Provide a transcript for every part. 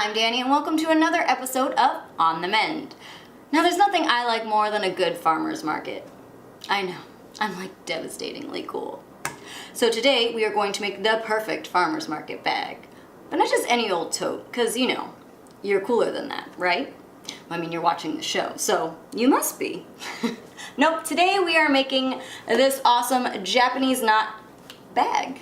I'm Dani and welcome to another episode of On the Mend. Now there's nothing I like more than a good farmer's market. I know, I'm like devastatingly cool. So today we are going to make the perfect farmer's market bag. But not just any old tote, because you know, you're cooler than that, right? I mean, you're watching the show, so you must be. Nope, today we are making this awesome Japanese knot bag.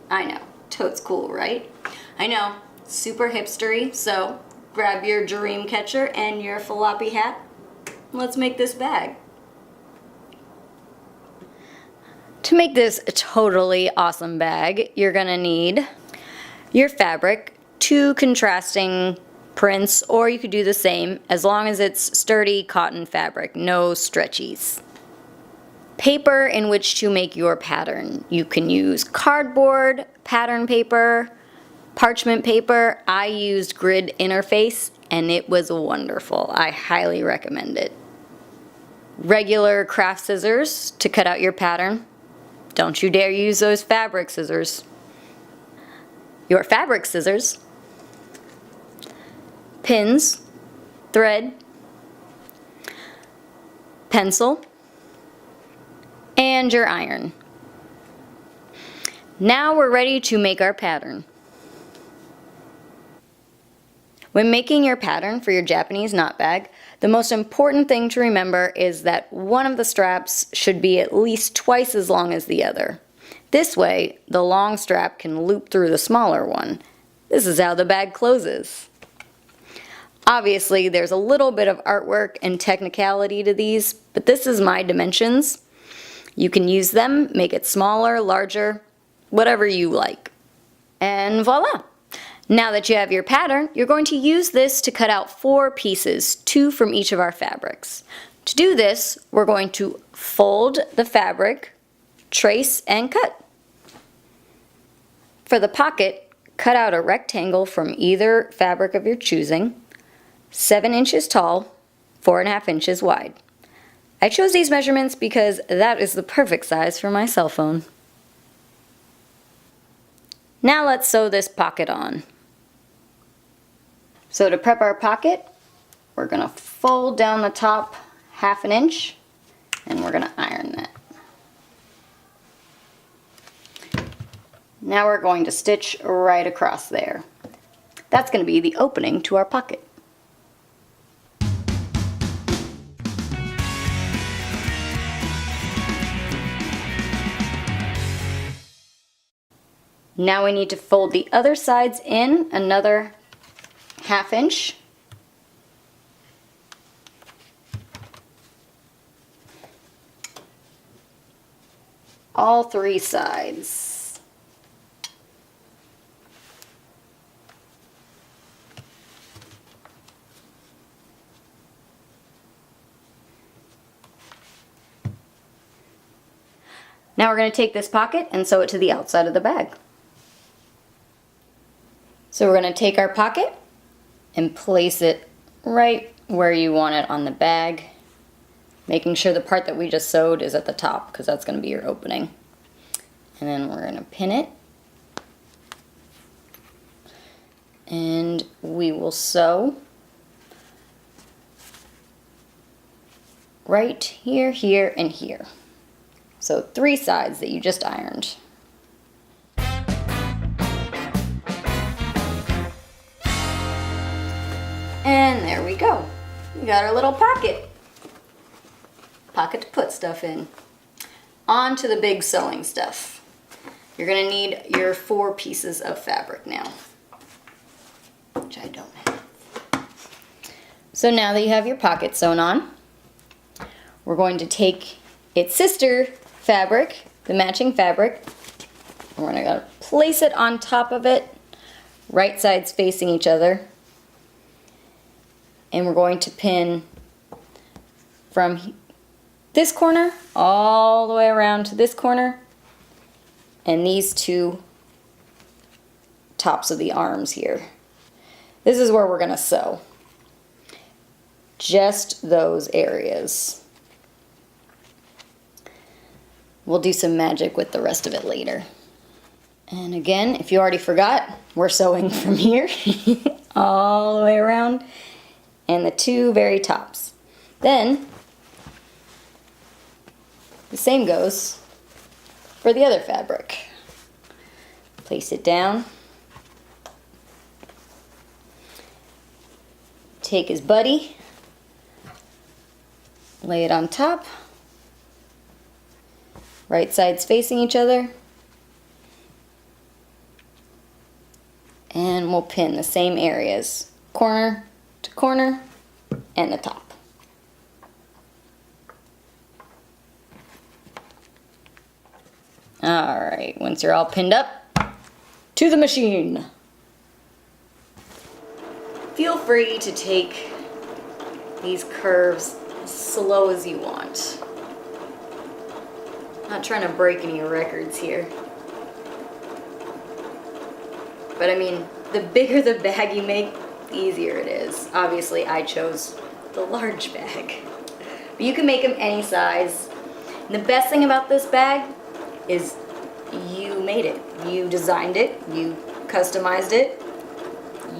I know, tote's cool, right? I know, super hipstery, so grab your dream catcher and your floppy hat. Let's make this bag. To make this totally awesome bag, you're gonna need your fabric, 2 contrasting prints, or you could do the same as long as it's sturdy cotton fabric, no stretchies. Paper in which to make your pattern. You can use cardboard, pattern paper, parchment paper. I used grid interface and it was wonderful. I highly recommend it. Regular craft scissors to cut out your pattern. Don't you dare use those fabric scissors. Your fabric scissors, pins, thread, pencil, and your iron. Now we're ready to make our pattern. When making your pattern for your Japanese knot bag, the most important thing to remember is that one of the straps should be at least twice as long as the other. This way, the long strap can loop through the smaller one. This is how the bag closes. Obviously, there's a little bit of artwork and technicality to these, but this is my dimensions. You can use them, make it smaller, larger, whatever you like. And voila! Now that you have your pattern, you're going to use this to cut out 4 pieces, 2 from each of our fabrics. To do this, we're going to fold the fabric, trace, and cut. For the pocket, cut out a rectangle from either fabric of your choosing, 7 inches tall, 4.5 inches wide. I chose these measurements because that is the perfect size for my cell phone. Now let's sew this pocket on. So to prep our pocket, we're going to fold down the top 1/2 inch and we're going to iron that. Now we're going to stitch right across there. That's going to be the opening to our pocket. Now we need to fold the other sides in another 1/2 inch. All 3 sides. Now we're going to take this pocket and sew it to the outside of the bag. So we're going to take our pocket and place it right where you want it on the bag, making sure the part that we just sewed is at the top because that's going to be your opening. And then we're going to pin it and we will sew right here, here, and here. So 3 sides that you just ironed. And there we go. We got our little pocket. Pocket to put stuff in. On to the big sewing stuff. You're gonna need your 4 pieces of fabric now, which I don't have. So now that you have your pocket sewn on, we're going to take its sister fabric, the matching fabric, and we're gonna place it on top of it, right sides facing each other. And we're going to pin from this corner all the way around to this corner and these 2 tops of the arms here. This is where we're going to sew. Just those areas. We'll do some magic with the rest of it later. And again, if you already forgot, we're sewing from here all the way around, and the two very tops. Then, the same goes for the other fabric. Place it down. Take his buddy, lay it on top. Right sides facing each other. And we'll pin the same areas, corner to corner and the top. Alright, once you're all pinned up, to the machine. Feel free to take these curves as slow as you want. Not trying to break any records here. But I mean, the bigger the bag you make, the easier it is. Obviously, I chose the large bag. But you can make them any size. And the best thing about this bag is you made it. You designed it. You customized it.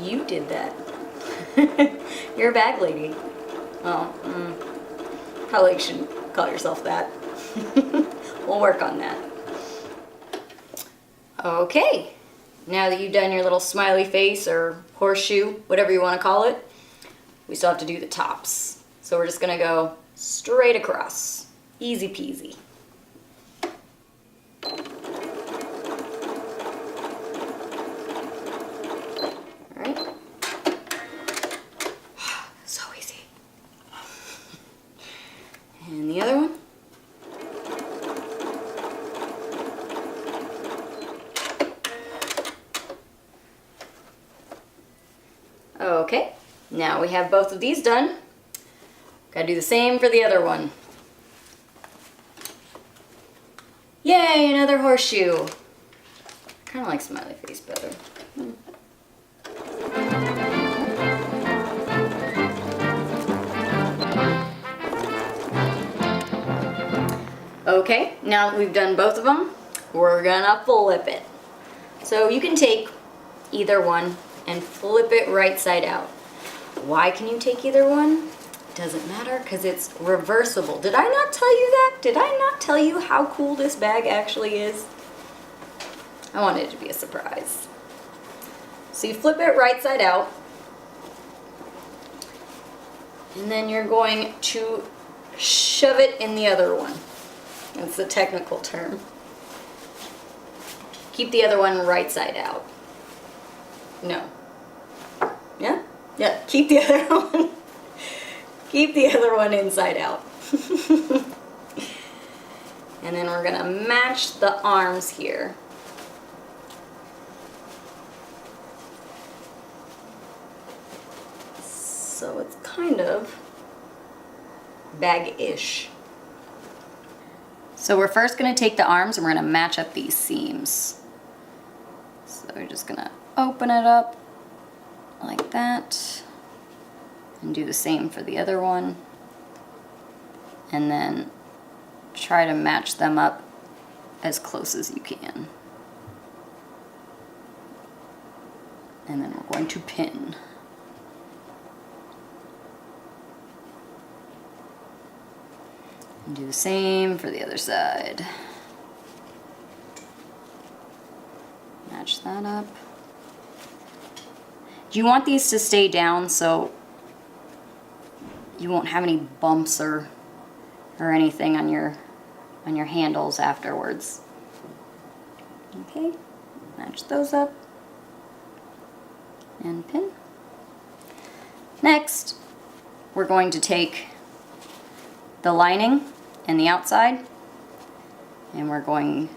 You did that. You're a bag lady. Oh, probably shouldn't call yourself that. We'll work on that. Okay. Now that you've done your little smiley face or horseshoe, whatever you want to call it, we still have to do the tops. So we're just going to go straight across. Easy peasy. Alright. So easy. And the other one. Okay, now we have both of these done. Gotta do the same for the other one. Yay, another horseshoe. Kinda like smiley face better. Okay, now that we've done both of them, we're gonna flip it. So you can take either one and flip it right side out. Why can you take either one? Doesn't matter, because it's reversible. Did I not tell you that? Did I not tell you how cool this bag actually is? I wanted it to be a surprise. So you flip it right side out, and then you're going to shove it in the other one. That's the technical term. Keep the other one right side out. No. Yeah? Yeah, keep the other one. Keep the other one inside out. And then we're gonna match the arms here. So it's kind of bag-ish. So we're first gonna take the arms and we're gonna match up these seams. So we're just gonna open it up like that and do the same for the other one, and then try to match them up as close as you can, and then we're going to pin. And do the same for the other side. Match that up. You want these to stay down so you won't have any bumps or anything on your handles afterwards. Okay, match those up and pin. Next, we're going to take the lining and the outside, and we're going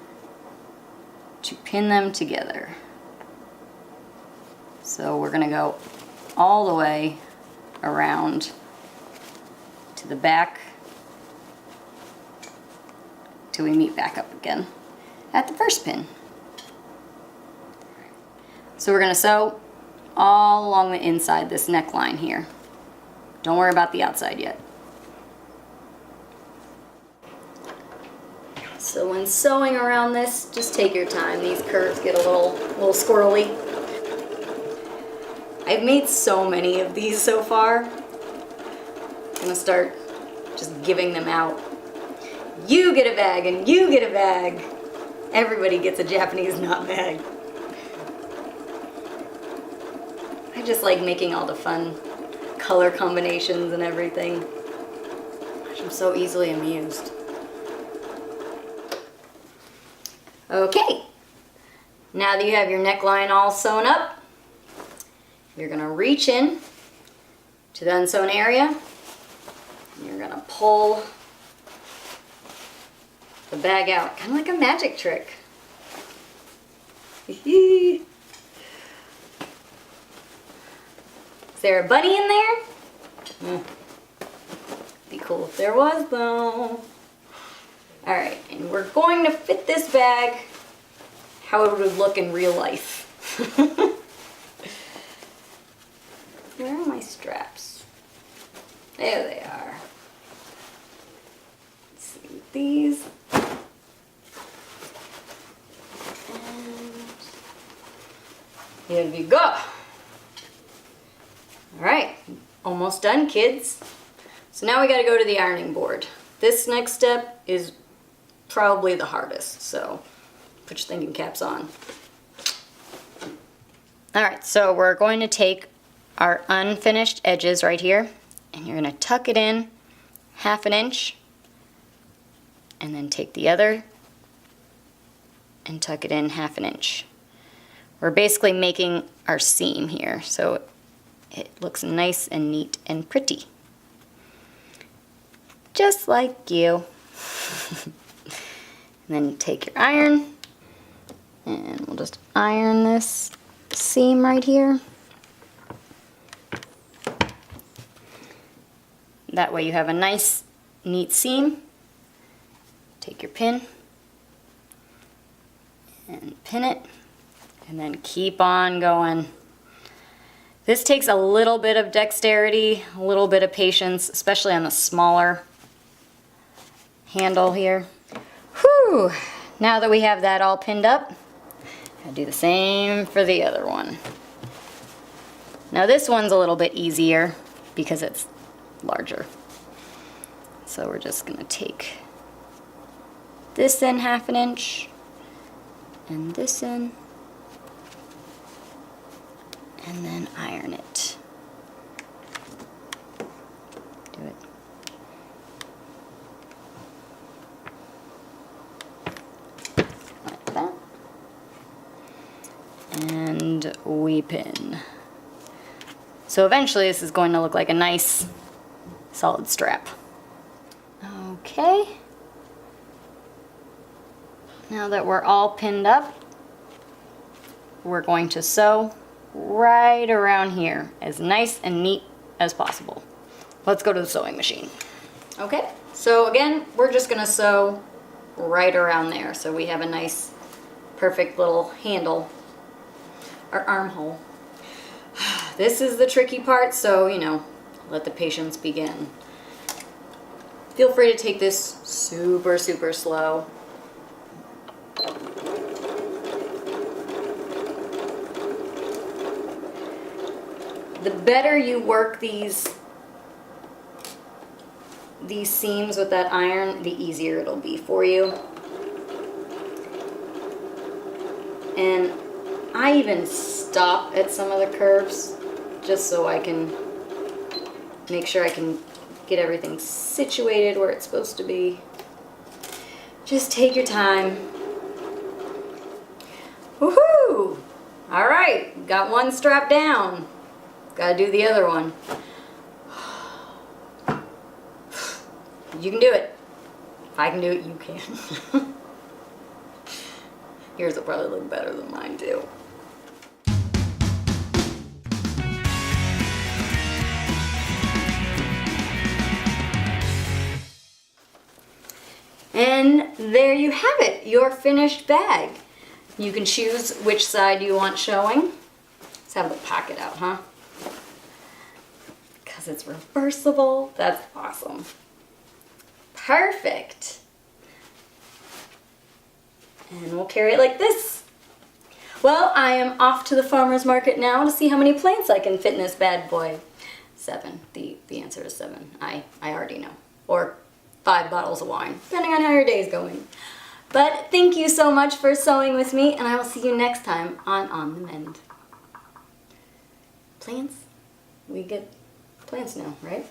to pin them together. So we're going to go all the way around to the back till we meet back up again at the first pin. So we're going to sew all along the inside, this neckline here. Don't worry about the outside yet. So when sewing around this, just take your time. These curves get a little squirrely. I've made so many of these so far. I'm gonna start just giving them out. You get a bag and you get a bag. Everybody gets a Japanese knot bag. I just like making all the fun color combinations and everything. Gosh, I'm so easily amused. Okay, now that you have your neckline all sewn up, you're gonna reach in to the unsewn area, and you're gonna pull the bag out, kind of like a magic trick. Is there a bunny in there? Be cool if there was though. Alright, and we're going to fit this bag how it would look in real life. Where are my straps? There they are. Let's see these. And here we go. Alright, almost done, kids. So now we gotta go to the ironing board. This next step is probably the hardest, so put your thinking caps on. Alright, so we're going to take our unfinished edges right here, and you're going to tuck it in 1/2 inch, and then take the other and tuck it in 1/2 inch. We're basically making our seam here, so it looks nice and neat and pretty. Just like you. And then take your iron, and we'll just iron this seam right here. That way you have a nice, neat seam. Take your pin and pin it, and then keep on going. This takes a little bit of dexterity, a little bit of patience, especially on the smaller handle here. Whew! Now that we have that all pinned up, I'll do the same for the other one. Now this one's a little bit easier because it's larger. So we're just gonna take this in 1/2 inch and this in, and then iron it. Do it. Like that. And we pin. So eventually this is going to look like a nice solid strap. Okay. Now that we're all pinned up, we're going to sew right around here, as nice and neat as possible. Let's go to the sewing machine. Okay, so again, we're just gonna sew right around there so we have a nice, perfect little handle, or armhole. This is the tricky part, so, you know, let the patience begin. Feel free to take this super, super slow. The better you work these seams with that iron, the easier it'll be for you. And I even stop at some of the curves just so I can make sure I can get everything situated where it's supposed to be. Just take your time. Woohoo! All right, got one strap down. Gotta do the other one. You can do it. If I can do it, you can. Yours will probably look better than mine too. And there you have it, your finished bag. You can choose which side you want showing. Let's have the pocket out, huh? Because it's reversible. That's awesome. Perfect. And we'll carry it like this. Well, I am off to the farmer's market now to see how many plants I can fit in this bad boy. 7. The answer is 7. I already know. Or 5 bottles of wine, depending on how your day's going. But thank you so much for sewing with me, and I will see you next time on the Mend. Plants? We get plants now, right?